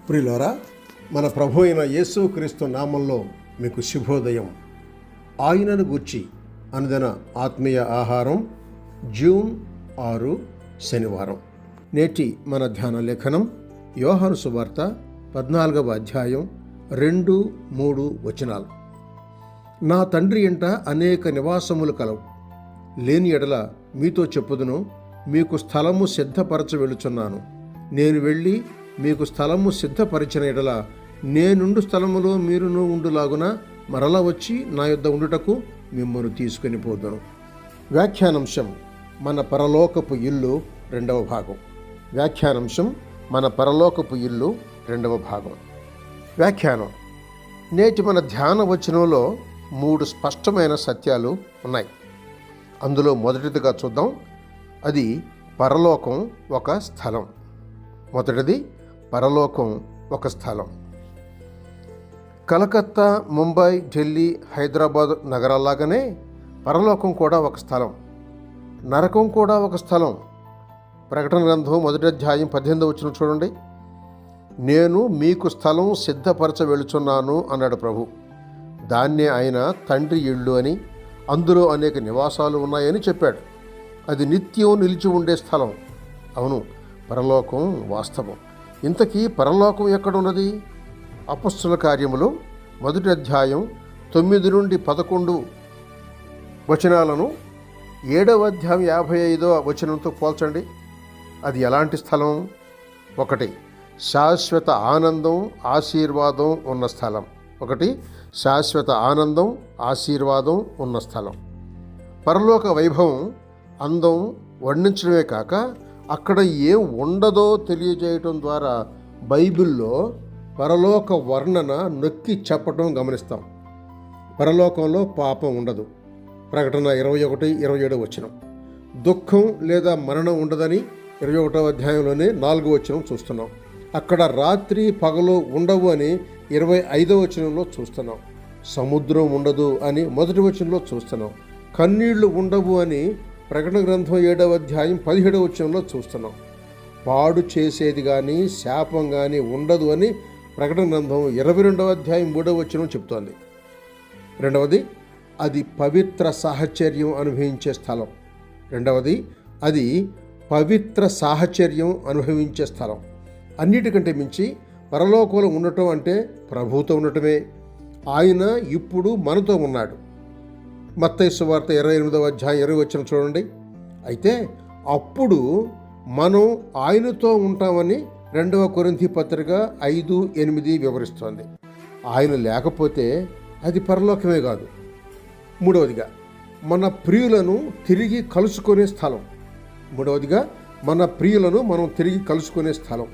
ప్రియులారా, మన ప్రభు అయిన యేసుక్రీస్తు నామంలో మీకు శుభోదయం. ఆయనను గూర్చి అనుదిన ఆత్మీయ ఆహారం, జూన్ 6 శనివారం. నేటి మన ధ్యాన లేఖనం యోహాను సువార్త 14వ అధ్యాయం 2-3 వచనాలు. నా తండ్రి ఇంట అనేక నివాసములు కలవు, లేని ఎడల మీతో చెప్పుదును, మీకు స్థలము సిద్ధపరచ వెళుచున్నాను. నేను వెళ్ళి మీకు స్థలము సిద్ధపరిచిన ఎడల నేనుండు స్థలములో మీరును ఉండులాగున మరలా వచ్చి నా యొద్ద ఉండుటకు మిమ్మల్ని తీసుకుని పోదును. వ్యాఖ్యానాంశం మన పరలోకపు ఇల్లు 2వ భాగం. వ్యాఖ్యానాంశం మన పరలోకపు ఇల్లు 2వ భాగం. వ్యాఖ్యానం. నేటి మన ధ్యాన వచనంలో 3 స్పష్టమైన సత్యాలు ఉన్నాయి. అందులో మొదటిదిగా చూద్దాం. అది పరలోకం ఒక స్థలం. మొదటిది పరలోకం ఒక స్థలం. కలకత్తా, ముంబై, ఢిల్లీ, హైదరాబాద్ నగరాల్లాగానే పరలోకం కూడా ఒక స్థలం, నరకం కూడా ఒక స్థలం. ప్రకటన గ్రంథం 1వ అధ్యాయం 18వ వచనం చూడండి. నేను మీకు స్థలం సిద్ధపరచ వెళుచున్నాను అన్నాడు ప్రభు. దాన్నే ఆయన తండ్రి ఇళ్ళు అని, అందులో అనేక నివాసాలు ఉన్నాయని చెప్పాడు. అది నిత్యం నిలిచి ఉండే స్థలం. అవును, పరలోకం వాస్తవం. ఇంతకీ పరలోకం ఎక్కడున్నది? అపొస్తలుల కార్యములు 1వ అధ్యాయం 9-11 వచనాలను 7వ అధ్యాయం 55వ వచనంతో పోల్చండి. అది ఎలాంటి స్థలం? 1, శాశ్వత ఆనందం, ఆశీర్వాదం ఉన్న స్థలం. 1, శాశ్వత ఆనందం, ఆశీర్వాదం ఉన్న స్థలం. పరలోక వైభవం, అందం వర్ణించడమే కాక అక్కడ ఏం ఉండదో తెలియజేయటం ద్వారా బైబిల్లో పరలోక వర్ణన నొక్కి చెప్పటం గమనిస్తాం. పరలోకంలో పాపం ఉండదు. ప్రకటన 21-27 వచనం. దుఃఖం లేదా మరణం ఉండదని 21వ అధ్యాయంలోనే 4వ వచనం చూస్తున్నాం. అక్కడ రాత్రి పగలు ఉండవు అని 25వ వచనంలో చూస్తున్నాం. సముద్రం ఉండదు అని 1వ వచనంలో చూస్తున్నాం. కన్నీళ్లు ఉండవు అని ప్రకటన గ్రంథం 7వ అధ్యాయం 17వ వచనంలో చూస్తున్నాం. పాడు చేసేది కానీ శాపం కానీ ఉండదు అని ప్రకటన గ్రంథం 22వ అధ్యాయం 3వ వచనం చెప్తోంది. రెండవది, అది పవిత్ర సాహచర్యం అనుభవించే స్థలం. అది పవిత్ర సాహచర్యం అనుభవించే స్థలం. అన్నిటికంటే మించి పరలోకంలో ఉండటం అంటే ప్రభువుతో ఉండటమే. ఆయన ఇప్పుడు మనతో ఉన్నాడు. మత్తయి సువార్త 28వ అధ్యాయం 20వ వచనం చూడండి. అయితే అప్పుడు మనం ఆయనతో ఉంటామని 2వ కొరింథీ పత్రిక 5:8 వివరిస్తోంది. ఆయన లేకపోతే అది పరలోకమే కాదు. మూడవదిగా, మన ప్రియులను తిరిగి కలుసుకునే స్థలం. మన ప్రియులను మనం తిరిగి కలుసుకునే స్థలం.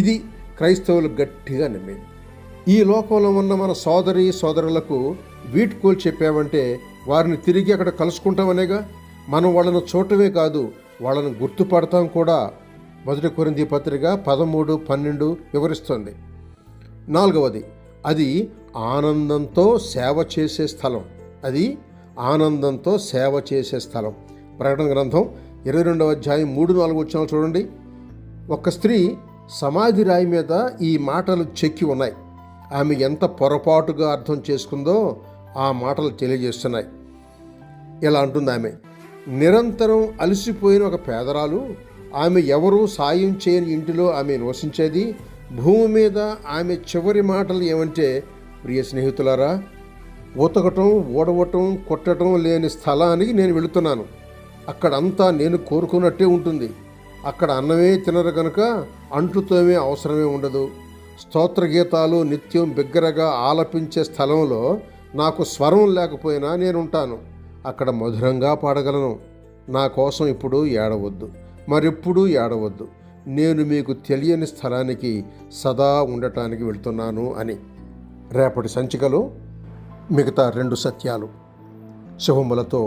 ఇది క్రైస్తవులు గట్టిగా నమ్మేది. ఈ లోకంలో ఉన్న మన సోదరి సోదరులకు వీడ్కోలు చెప్పామంటే వారిని తిరిగి అక్కడ కలుసుకుంటామనేగా. మనం వాళ్ళను చూడటమే కాదు, వాళ్ళను గుర్తుపడతాం కూడా. 1 కొరింథీ పత్రిక 13-12 వివరిస్తుంది. 4వది, అది ఆనందంతో సేవ చేసే స్థలం. ప్రకటన గ్రంథం 22వ అధ్యాయం 3-4 వచనాలు చూడండి. ఒక స్త్రీ సమాధి రాయి మీద ఈ మాటలు చెక్కి ఉన్నాయి. ఆమె ఎంత పొరపాటుగా అర్థం చేసుకుందో ఆ మాటలు తెలియజేస్తున్నాయి. ఇలా అంటుంది ఆమె: నిరంతరం అలసిపోయిన ఒక పేదరాలు, ఆమె ఎవరూ సాయం చేయని ఇంటిలో ఆమె నివసించేది. భూమి మీద ఆమె చివరి మాటలు ఏమంటే, ప్రియ స్నేహితులారా, ఉతకటం, ఊడవటం, కొట్టడం లేని స్థలానికి నేను వెళుతున్నాను. అక్కడంతా నేను కోరుకున్నట్టే ఉంటుంది. అక్కడ అన్నమే తినరు కనుక అంట్లుతోమే అవసరమే ఉండదు. స్తోత్ర గీతాలు నిత్యం బిగ్గరగా ఆలపించే స్థలంలో నాకు స్వరం లేకపోయినా నేనుంటాను. అక్కడ మధురంగా పాడగలను. నా కోసం ఇప్పుడు ఏడవద్దు, మరెప్పుడూ ఏడవద్దు. నేను మీకు తెలియని స్థలానికి సదా ఉండటానికి వెళ్తున్నాను అని. రేపటి సంచికలో మిగతా 2 సత్యాలు. శుభములతో.